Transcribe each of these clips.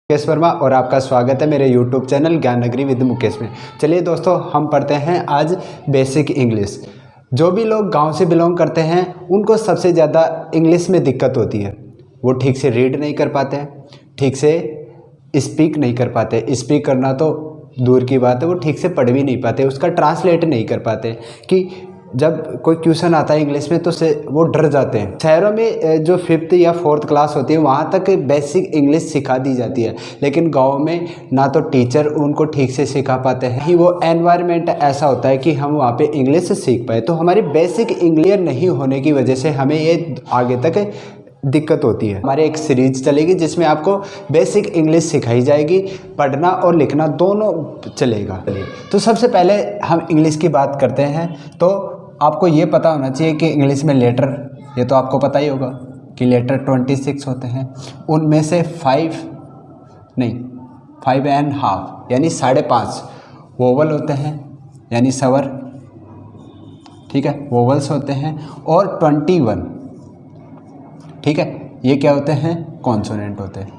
मुकेश वर्मा और आपका स्वागत है मेरे YouTube चैनल ज्ञान नगरी विद मुकेश में। चलिए दोस्तों, हम पढ़ते हैं आज बेसिक इंग्लिश। जो भी लोग गांव से बिलोंग करते हैं उनको सबसे ज़्यादा इंग्लिश में दिक्कत होती है। वो ठीक से रीड नहीं कर पाते हैं, ठीक से स्पीक नहीं कर पाते। स्पीक करना तो दूर की बात है, वो ठीक से पढ़ भी नहीं पाते, उसका ट्रांसलेट नहीं कर पाते कि जब कोई क्वेश्चन आता है इंग्लिश में तो से वो डर जाते हैं। शहरों में जो 5th या 4th क्लास होती है वहाँ तक बेसिक इंग्लिश सिखा दी जाती है, लेकिन गांव में ना तो टीचर उनको ठीक से सिखा पाते हैं ही वो एनवायरनमेंट ऐसा होता है कि हम वहाँ पे इंग्लिश सीख पाए। तो हमारी बेसिक इंग्लिश नहीं होने की वजह से हमें ये आगे तक दिक्कत होती है। हमारे एक सीरीज चलेगी जिसमें आपको बेसिक इंग्लिश सिखाई जाएगी, पढ़ना और लिखना दोनों चलेगा। तो सबसे पहले हम इंग्लिश की बात करते हैं। तो आपको ये पता होना चाहिए कि इंग्लिश में लेटर, ये तो आपको पता ही होगा कि लेटर 26 होते हैं। उनमें से 5.5 यानी 5.5 वोवल होते हैं यानी स्वर, ठीक है, वोवल्स होते हैं। और 21, ठीक है, ये क्या होते हैं, कॉन्सोनेंट होते हैं।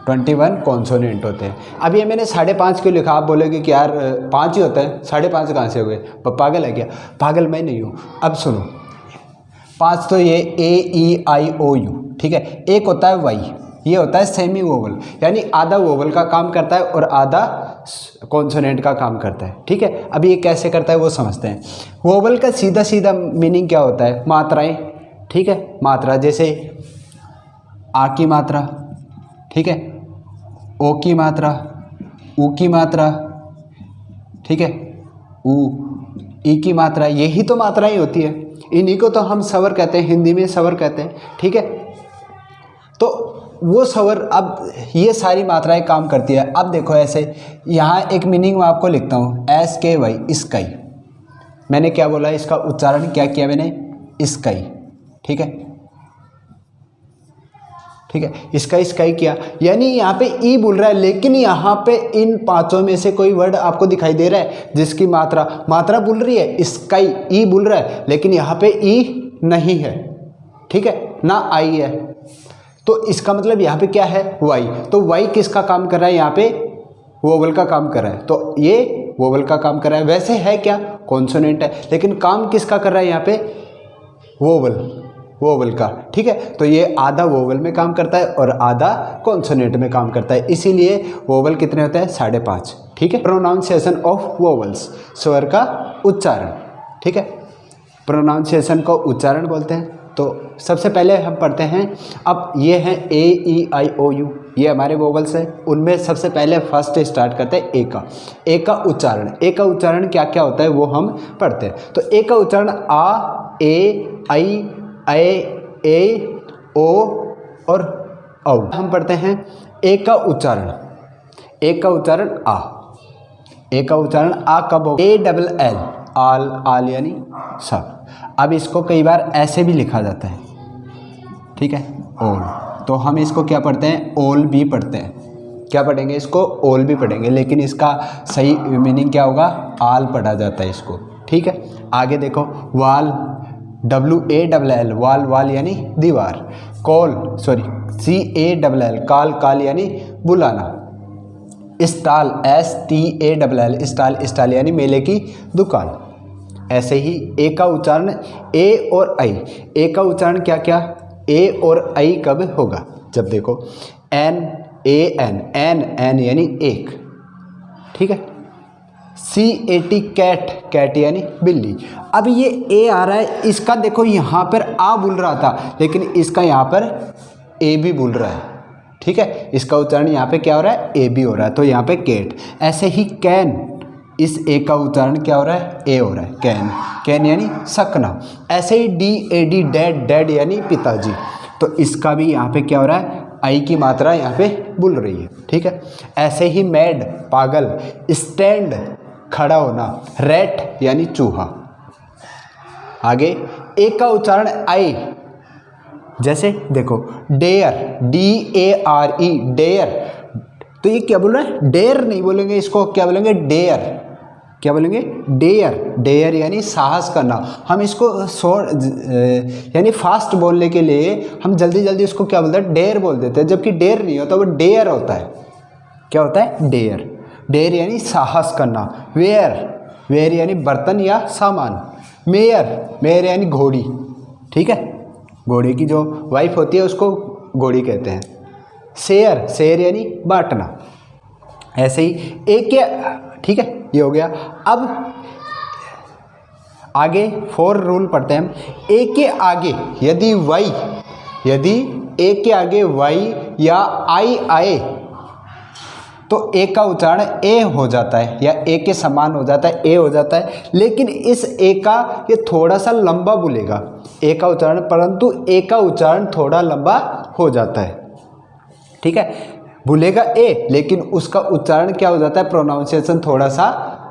21 कॉन्सोनेंट होते हैं। अब ये मैंने 5.5 क्यों लिखा? आप बोलोगे कि यार 5 ही होता है, 5.5 कहाँ से हो गए, पागल है क्या? पागल मैं नहीं हूँ। अब सुनो, 5 तो ये A-E-I-O-U, ठीक है। एक होता है वाई, ये होता है सेमी वोवल, यानी आधा वोवल का काम करता है और आधा कॉन्सोनेंट का काम करता है, ठीक है। अब ये कैसे करता है वो समझते हैं। वोवल का सीधा सीधा मीनिंग क्या होता है? मात्राएं, ठीक है। मात्रा जैसे आ की मात्रा, ठीक है, ओ की मात्रा, ऊ की मात्रा, ठीक है, ऊ, ई की मात्रा, यही तो मात्राएं होती है। इन्हीं को तो हम स्वर कहते हैं, हिंदी में स्वर कहते हैं, ठीक है। तो वो स्वर, अब ये सारी मात्राएं काम करती है। अब देखो ऐसे, यहाँ एक मीनिंग मैं आपको लिखता हूँ, SKY, स्काई। मैंने क्या बोला, इसका उच्चारण क्या किया मैंने? स्काई, ठीक है, ठीक है, इसका स्काई किया, यानी यहाँ पे ई बोल रहा है, लेकिन यहाँ पे इन 5 में से कोई वर्ड आपको दिखाई दे रहा है जिसकी मात्रा बोल रही है स्काई, ई बोल रहा है, लेकिन यहाँ पे ई नहीं है, ठीक है, ना आई है। तो इसका मतलब यहाँ पे क्या है? वाई। तो वाई किसका काम कर रहा है? यहाँ पे वोवल का काम कर रहा है, तो ये वोवल का काम कर रहा है। वैसे है क्या? कॉन्सोनेंट है, लेकिन काम किसका कर रहा है यहाँ पे? वोवल का, ठीक है। तो ये आधा वोवल में काम करता है और आधा कॉन्सोनेंट में काम करता है, इसीलिए वोवल कितने होते हैं? 5.5, ठीक है। प्रोनाउंसिएशन ऑफ वोवल्स, स्वर का उच्चारण, ठीक है, प्रोनाउंसिएशन को उच्चारण बोलते हैं। तो सबसे पहले हम पढ़ते हैं, अब ये हैं A-E-I-O-U, ये हमारे वोवल्स हैं। उनमें सबसे पहले फर्स्ट स्टार्ट करते हैं ए का उच्चारण। ए का उच्चारण क्या क्या होता है वो हम पढ़ते हैं। तो ए का उच्चारण आ, ए, आई, ए, ओ और औ। हम पढ़ते हैं ए का उच्चारण। ए का उच्चारण आ, ए का उच्चारण आ कब हो? ALL, आल, आल यानी सब। अब इसको कई बार ऐसे भी लिखा जाता है, ठीक है, ओल। तो हम इसको क्या पढ़ते हैं? ओल भी पढ़ते हैं। क्या पढ़ेंगे इसको? ओल भी पढ़ेंगे, लेकिन इसका सही मीनिंग क्या होगा? आल पढ़ा जाता है इसको, ठीक है। आगे देखो, वाल, WALL, वाल, वाल यानी दीवार। कॉल, सॉरी, CALL, काल, काल यानी बुलाना। स्टाल, STALL, स्टाल, स्टाल यानी मेले की दुकान। ऐसे ही ए का उच्चारण ए और आई। ए का उच्चारण क्या क्या? ए और आई कब होगा? जब देखो NAN, एन यानी एक, ठीक है। CAT, कैट, कैट यानी बिल्ली। अब ये ए आ रहा है, इसका देखो यहाँ पर आ बोल रहा था, लेकिन इसका यहाँ पर ए भी बोल रहा है, ठीक है। इसका उच्चारण यहाँ पे क्या हो रहा है? ए भी हो रहा है, तो यहाँ पे कैट। ऐसे ही कैन, इस ए का उच्चारण क्या हो रहा है? ए हो रहा है, कैन, कैन यानी सकना। ऐसे ही DAD, डैड, डैड यानी पिताजी। तो इसका भी यहाँ पे क्या हो रहा है? आई की मात्रा यहाँ पे बोल रही है, ठीक है। ऐसे ही मैड, पागल, स्टैंड, खड़ा होना, रैट यानी चूहा। आगे ए का उच्चारण आई, जैसे देखो डेयर, DARE, डेयर। तो ये क्या बोल रहा है? डेयर नहीं बोलेंगे, इसको क्या बोलेंगे? डेयर, क्या बोलेंगे, डेयर। डेयर यानी साहस करना। हम इसको यानी फास्ट बोलने के लिए हम जल्दी जल्दी उसको क्या बोलते हैं, डेयर बोल देते हैं, जबकि डेयर नहीं होता, वो डेयर होता है। क्या होता है, डेयर। डेयर यानी साहस करना। वेयर, वेयर यानी बर्तन या सामान। मेयर, मेयर यानी घोड़ी, ठीक है, घोड़े की जो वाइफ होती है उसको घोड़ी कहते हैं। शेयर, शेयर यानी बांटना। ऐसे ही एक के, ठीक है, ये हो गया। अब आगे 4 रूल पढ़ते हैं हम। एक के आगे यदि वाई, यदि एक के आगे वाई या आई आए तो ए का उच्चारण ए हो जाता है, या ए के समान हो जाता है, ए हो जाता है। लेकिन इस ए का ये थोड़ा सा लंबा बोलेगा, ए का उच्चारण, परंतु ए का उच्चारण थोड़ा लंबा हो जाता है, ठीक है। बोलेगा ए, लेकिन उसका उच्चारण क्या हो जाता है, प्रोनाउंसिएशन थोड़ा सा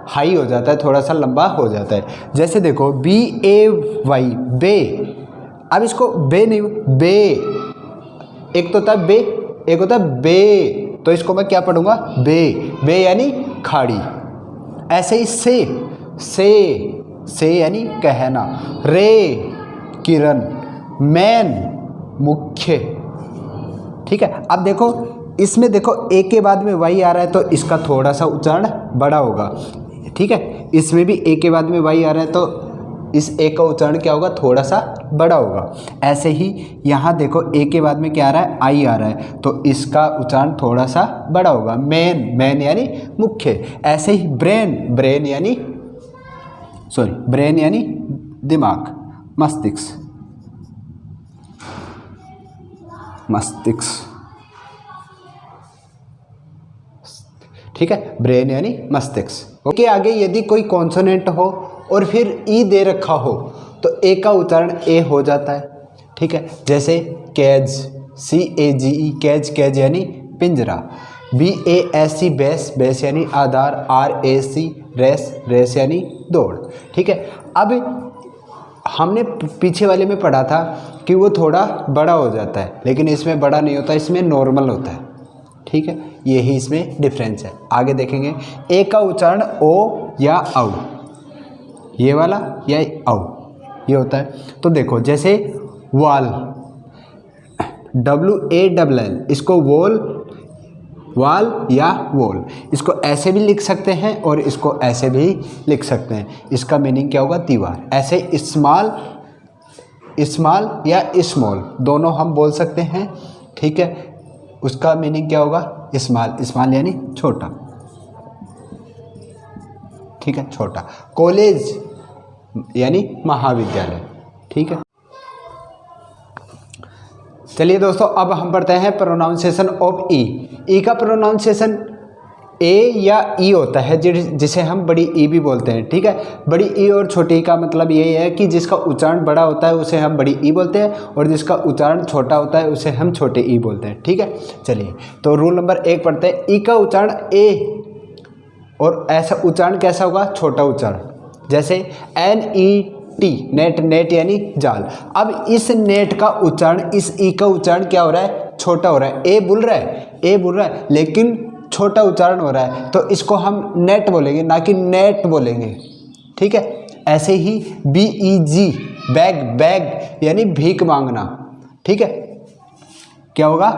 हाई हो जाता है, थोड़ा सा लंबा हो जाता है। जैसे देखो बी ए वाई, बे। अब इसको बे नहीं, बे, एक तो होता है बे, एक होता है बे, तो इसको मैं क्या पढ़ूंगा, बे। बे यानी खाड़ी। ऐसे ही से यानी कहना। रे किरण, मैन मुख्य, ठीक है। अब देखो इसमें देखो ए के बाद में वाई आ रहा है तो इसका थोड़ा सा उच्चारण बड़ा होगा, ठीक है। इसमें भी ए के बाद में वाई आ रहा है तो इस ए का उच्चारण क्या होगा, थोड़ा सा बड़ा होगा। ऐसे ही यहाँ देखो ए के बाद में क्या आ रहा है, आई आ रहा है, तो इसका उच्चारण थोड़ा सा बड़ा होगा। मैन, मैन यानी मुख्य। ऐसे ही ब्रेन, ब्रेन यानी ब्रेन यानी दिमाग, मस्तिष्क, मस्तिष्क, ठीक है, ब्रेन यानी मस्तिष्क। ओके, आगे यदि कोई कॉन्सोनेंट हो और फिर ई दे रखा हो तो ए का उच्चारण ए हो जाता है, ठीक है। जैसे कैज, CAGE, कैज, कैज यानी पिंजरा। BASC, बेस, बेस यानी आधार। RAC, रेस, रेस यानी दौड़, ठीक है। अब हमने पीछे वाले में पढ़ा था कि वो थोड़ा बड़ा हो जाता है, लेकिन इसमें बड़ा नहीं होता, इसमें नॉर्मल होता है, ठीक है। यही इसमें डिफरेंस है। आगे देखेंगे ए का उच्चारण ओ या औ, ये वाला या औ, ये होता है। तो देखो जैसे वाल, WALL, इसको वॉल, वाल या वॉल, इसको ऐसे भी लिख सकते हैं और इसको ऐसे भी लिख सकते हैं। इसका मीनिंग क्या होगा, दीवार। ऐसे स्मॉल, स्मॉल या स्मॉल दोनों हम बोल सकते हैं, ठीक है। उसका मीनिंग क्या होगा, स्मॉल, स्मॉल यानी छोटा, ठीक है, छोटा। कॉलेज यानी महाविद्यालय, ठीक है। चलिए दोस्तों, अब हम पढ़ते हैं प्रोनाउंसिएशन ऑफ ई। ई का प्रोनाउंसिएशन ए या ई होता है, जिसे हम बड़ी ई भी बोलते हैं, ठीक है। बड़ी ई और छोटी ई का मतलब ये है कि जिसका उच्चारण बड़ा होता है उसे हम बड़ी ई बोलते हैं और जिसका उच्चारण छोटा होता है उसे हम छोटे ई बोलते हैं, ठीक है। चलिए तो रूल नंबर 1 पढ़ते हैं। ई का उच्चारण ए, और ऐसा उच्चारण कैसा होगा, छोटा उच्चारण। जैसे NET, नेट, नेट यानी जाल। अब इस नेट का उच्चारण, इस ई का उच्चारण क्या हो रहा है, छोटा हो रहा है। ए बोल रहा है, ए बोल रहा है, लेकिन छोटा उच्चारण हो रहा है, तो इसको हम नेट बोलेंगे, ना कि नेट बोलेंगे, ठीक है। ऐसे ही BEG, बैग, बैग यानी भीख मांगना, ठीक है। क्या होगा,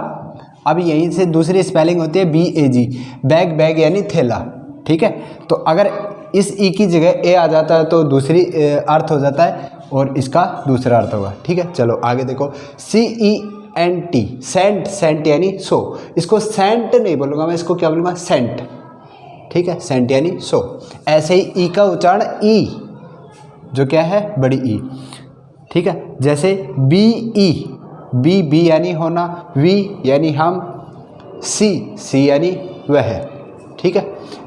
अब यहीं से दूसरी स्पेलिंग होती है BAG, बैग, बैग यानी थैला, ठीक है। तो अगर इस ई की जगह ए आ जाता है तो दूसरी अर्थ हो जाता है और इसका दूसरा अर्थ होगा, ठीक है। चलो आगे देखो, CENT, सेंट, सेंट यानी सो। इसको सेंट नहीं बोलूँगा मैं, इसको क्या बोलूँगा, सेंट, ठीक है, सेंट यानी सो। ऐसे ही ई का उच्चारण ई, जो क्या है, बड़ी ई, ठीक है। जैसे BE, बी यानी होना, V यानी हम, C यानी वह, ठीक है।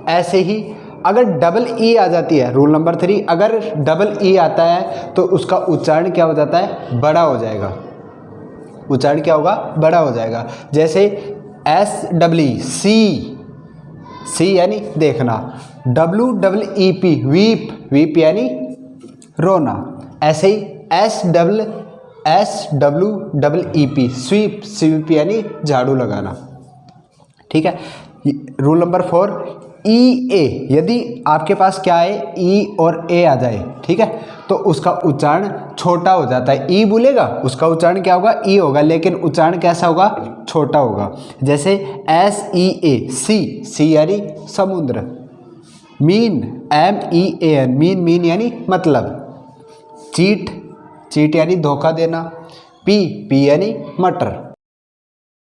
ऐसे ही अगर डबल ई आ जाती है, रूल नंबर 3, अगर डबल ई आता है तो उसका उच्चारण क्या हो जाता है, बड़ा हो जाएगा। उच्चारण क्या होगा, बड़ा हो जाएगा। जैसे SEEP, सी यानी देखना। WEEP, वीप, वीप यानी रोना। ऐसे ही SWEEP, स्वीप, स्वीप यानी झाड़ू लगाना, ठीक है। रूल नंबर 4, ई ए, यदि आपके पास क्या है ई और ए आ जाए, ठीक है, तो उसका उच्चारण छोटा हो जाता है। ई बोलेगा उसका उच्चारण क्या होगा, ई होगा, लेकिन उच्चारण कैसा होगा, छोटा होगा। जैसे एस ई ए, सी यानी समुद्र, mean M E A N, mean यानी मतलब, चीट यानी धोखा देना, पी यानी मटर,